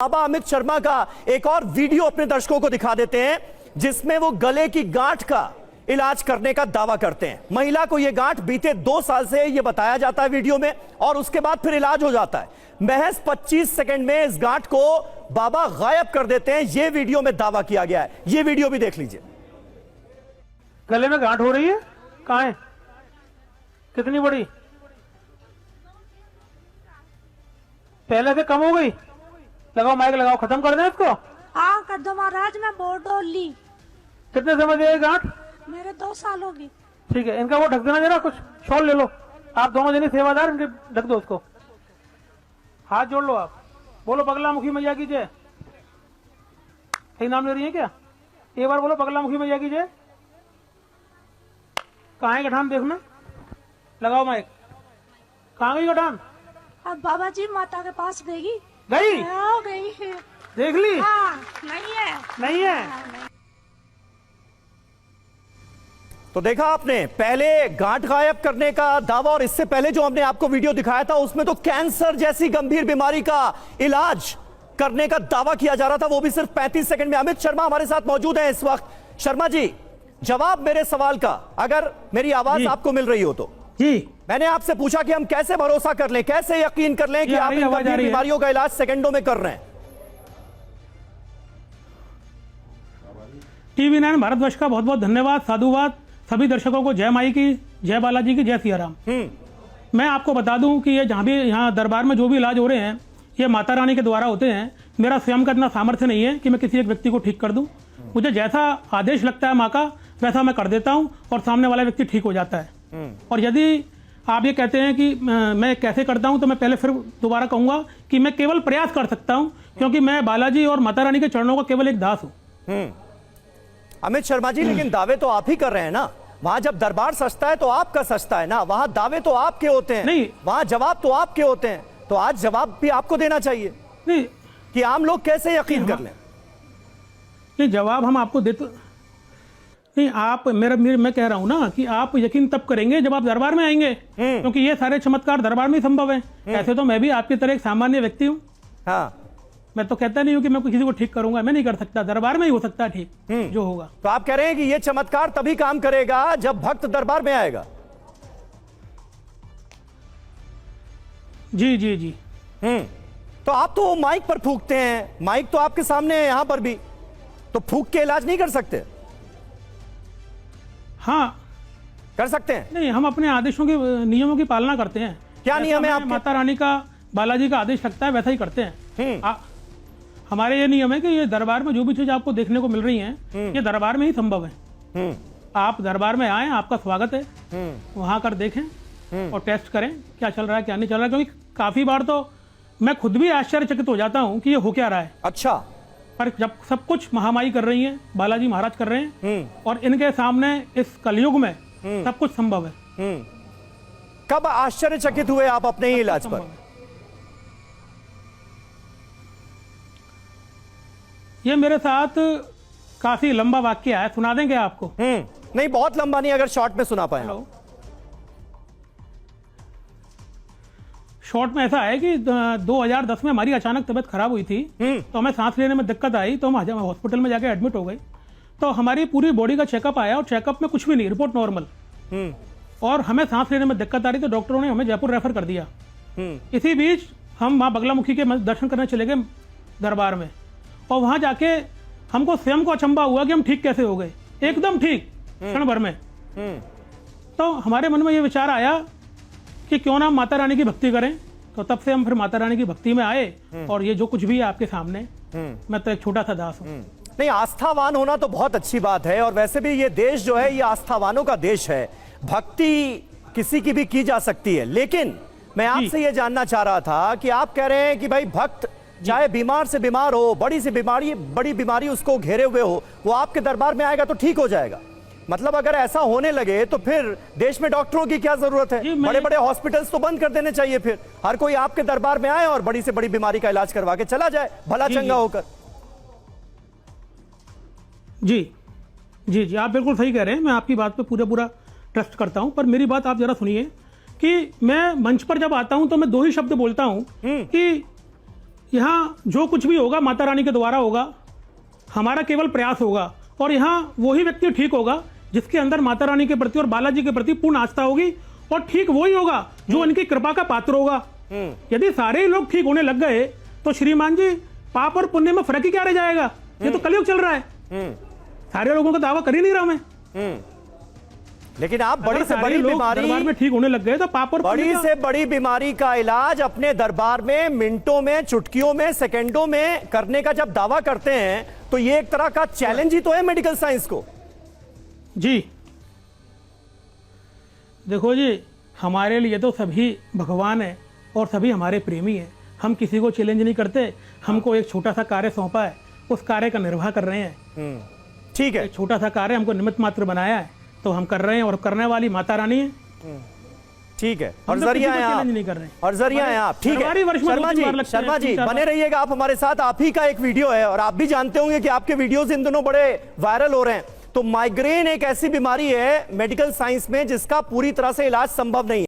बाबा अमित शर्मा का एक और वीडियो अपने दर्शकों को दिखा देते हैं जिसमें वो गले की गांठ का इलाज करने का दावा करते हैं। महिला को यह गांठ बीते 2 साल से ये बताया जाता है वीडियो में और उसके बाद फिर इलाज हो जाता है। महज 25 सेकंड में इस गांठ को बाबा गायब कर देते हैं। यह वीडियो में दावा किया गया है, यह वीडियो भी देख लीजिए। गले में गांठ हो रही है, कहां है, कितनी बड़ी, पहले से कम हो गई? लगाओ माइक लगाओ, खत्म कर दें इसको। हाँ कर दो महाराज, मैं बोर्ड डोल ली। कितने समय से गांठ? मेरे 2 साल होगी। ठीक है, इनका वो ढक देना जरा, कुछ शॉल ले लो, आप दोनों जने सेवादार, इनके ढक दो उसको। हाथ जोड़ लो, आप बोलो बगला मुखी मैया की जय। सही नाम ले रही है क्या? एक बार बोलो बगला मुखी मैया की जय। कहाँ है गठान, देखना, लगाओ माइक। कहाँ गई गठान? अब बाबा जी माता के पास गई। गई? हाँ, गई है। देख ली? हाँ, नहीं है। नहीं है। हाँ, तो देखा आपने, पहले गांठ गायब करने का दावा और इससे पहले जो हमने आपको वीडियो दिखाया था उसमें तो कैंसर जैसी गंभीर बीमारी का इलाज करने का दावा किया जा रहा था, वो भी सिर्फ 35 सेकंड में। अमित शर्मा हमारे साथ मौजूद हैं इस वक्त। शर्मा जी, जवाब मेरे सवाल का, अगर मेरी आवाज आपको मिल रही हो तो। जी, मैंने आपसे पूछा कि हम कैसे भरोसा कर लें, कैसे यकीन कर लें कि आप इन गंभीर बीमारियों का इलाज सेकंडों में कर रहे हैं। टीवी 9 भारतवर्ष का बहुत बहुत धन्यवाद, साधुवाद। सभी दर्शकों को जय माई की, जय बालाजी की, जय सियाराम। मैं आपको बता दूं कि ये जहां भी यहाँ दरबार में जो भी इलाज हो रहे हैं ये माता रानी के द्वारा होते हैं। मेरा स्वयं का इतना सामर्थ्य नहीं है कि मैं किसी एक व्यक्ति को ठीक कर दूं। मुझे जैसा आदेश लगता है माँ का वैसा मैं कर देता हूं और सामने वाला व्यक्ति ठीक हो जाता है। और यदि आप ये कहते हैं कि मैं कैसे करता हूं, तो मैं पहले फिर दोबारा कहूंगा कि मैं केवल प्रयास कर सकता हूं, क्योंकि मैं बालाजी और माता रानी के चरणों का केवल एक दास हूं। अमित शर्मा जी, लेकिन दावे तो आप ही कर रहे हैं ना। वहां जब दरबार सजता है तो आपका सजता है ना, वहां दावे तो आपके होते हैं। नहीं, वहां जवाब तो आपके होते हैं, तो आज जवाब भी आपको देना चाहिए। नहीं कि आम लोग कैसे यकीन कर लें। नहीं, जवाब हम आपको देते नहीं। आप मैं कह रहा हूं ना कि आप यकीन तब करेंगे जब आप दरबार में आएंगे, क्योंकि ये सारे चमत्कार दरबार में ही संभव है। ऐसे तो मैं भी आपकी तरह एक सामान्य व्यक्ति हूं। हाँ, मैं तो कहता नहीं हूं कि मैं किसी को ठीक करूंगा, मैं नहीं कर सकता। दरबार में ही हो सकता है ठीक जो होगा। तो आप कह रहे हैं कि ये चमत्कार तभी काम करेगा जब भक्त दरबार में आएगा। जी जी जी। तो आप तो माइक पर फूंकते हैं, माइक तो आपके सामने है यहां पर भी, तो फूंक के इलाज नहीं कर सकते? हाँ कर सकते हैं। नहीं, हम अपने आदेशों के नियमों की पालना करते हैं। क्या नियम है आपके? माता रानी का, बालाजी का आदेश लगता है वैसा ही करते हैं। हमारे ये नियम है कि ये दरबार में जो भी चीज आपको देखने को मिल रही है ये दरबार में ही संभव है। आप दरबार में आए, आपका स्वागत है, वहां कर देखें और टेस्ट करें क्या चल रहा है क्या नहीं चल रहा है। क्योंकि काफी बार तो मैं खुद भी आश्चर्यचकित हो जाता हूं कि ये हो क्या रहा है। अच्छा। पर जब सब कुछ महामाई कर रही है, बालाजी महाराज कर रहे हैं और इनके सामने इस कलयुग में सब कुछ संभव है। कब आश्चर्यचकित हुए आप अपने ही इलाज पर? ये मेरे साथ काफी लंबा वाक्य है, सुना देंगे आपको? नहीं, बहुत लंबा नहीं, अगर शॉर्ट में सुना पाए। शॉर्ट में ऐसा है कि 2010 में हमारी अचानक तबीयत खराब हुई थी, तो हमें सांस लेने में दिक्कत आई, तो हम हॉस्पिटल में जाके एडमिट हो गए। तो हमारी पूरी बॉडी का चेकअप आया और चेकअप में कुछ भी नहीं, रिपोर्ट नॉर्मल। और हमें सांस लेने में दिक्कत आ रही, तो डॉक्टरों ने हमें जयपुर रेफर कर दिया। इसी बीच हम माँ बगलामुखी के दर्शन करने चले गए दरबार में, और वहां जाके हमको स्वयं को अचंभा हुआ कि हम ठीक कैसे हो गए, एकदम ठीक क्षण भर में। तो हमारे मन में ये विचार आया कि क्यों ना माता रानी की भक्ति करें। तो तब से हम फिर माता रानी की भक्ति में आए और ये जो कुछ भी है आपके सामने, मैं तो एक छोटा सा दास हूं। नहीं, आस्थावान होना तो बहुत अच्छी बात है, और वैसे भी ये देश जो है ये आस्थावानों का देश है। भक्ति किसी की भी की जा सकती है, लेकिन मैं आपसे ये जानना चाह रहा था कि आप कह रहे हैं कि भाई भक्त चाहे बीमार से बीमार हो, बड़ी बीमारी उसको घेरे हुए हो, वो आपके दरबार में आएगा तो ठीक हो जाएगा। मतलब अगर ऐसा होने लगे तो फिर देश में डॉक्टरों की क्या जरूरत है? बड़े बड़े हॉस्पिटल्स तो बंद कर देने चाहिए, फिर हर कोई आपके दरबार में आए और बड़ी से बड़ी बीमारी का इलाज करवा के चला जाए, भला चंगा होकर। जी जी जी, आप बिल्कुल सही कह रहे हैं, मैं आपकी बात पे पूरा ट्रस्ट करता हूं। पर मेरी बात आप जरा सुनिए कि मैं मंच पर जब आता हूं तो मैं 2 ही शब्द बोलता हूं कि यहाँ जो कुछ भी होगा माता रानी के द्वारा होगा, हमारा केवल प्रयास होगा, और यहाँ वही व्यक्ति ठीक होगा जिसके अंदर माता रानी के प्रति और बालाजी के प्रति पूर्ण आस्था होगी, और ठीक वही होगा जो उनकी कृपा का पात्र होगा। यदि सारे लोग ठीक होने लग गए तो श्रीमान जी पाप और पुण्य में फर्क ही क्या रह जाएगा? ये तो कलयुग चल रहा है। सारे लोगों का दावा कर ही नहीं रहा मैं। लेकिन आप बड़ी अगर से सारे बड़ी लोग बीमारी, दरबार में ठीक होने लग गए तो पाप और बड़ी पुण्य का- से बड़ी बीमारी का इलाज अपने दरबार में मिनटों में, चुटकियों में, सेकंडों में करने का जब दावा करते हैं तो ये एक तरह का चैलेंज ही तो है मेडिकल साइंस को। जी देखो जी, हमारे लिए तो सभी भगवान है और सभी हमारे प्रेमी हैं। हम किसी को चैलेंज नहीं करते। हमको एक छोटा सा कार्य सौंपा है, उस कार्य का निर्वाह कर रहे हैं। ठीक है, एक छोटा सा कार्य हमको निमित्त मात्र बनाया है तो हम कर रहे हैं, और करने वाली माता रानी है। ठीक है। और हम तो जरिया किसी है को आप, चैलेंज नहीं कर रहे हैं। और जरिया है आप। ठीक सरकारी है वर्ष में शर्मा 2-3 बार लगते हैं, शर्मा जी 3-4 बने रहिएगा आप हमारे साथ। आप ही का एक वीडियो है और आप भी जानते होंगे कि आपके वीडियोस इन दिनों बड़े वायरल हो रहे हैं। तो माइग्रेन एक ऐसी बीमारी है मेडिकल साइंस में जिसका पूरी तरह से इलाज संभव नहीं है।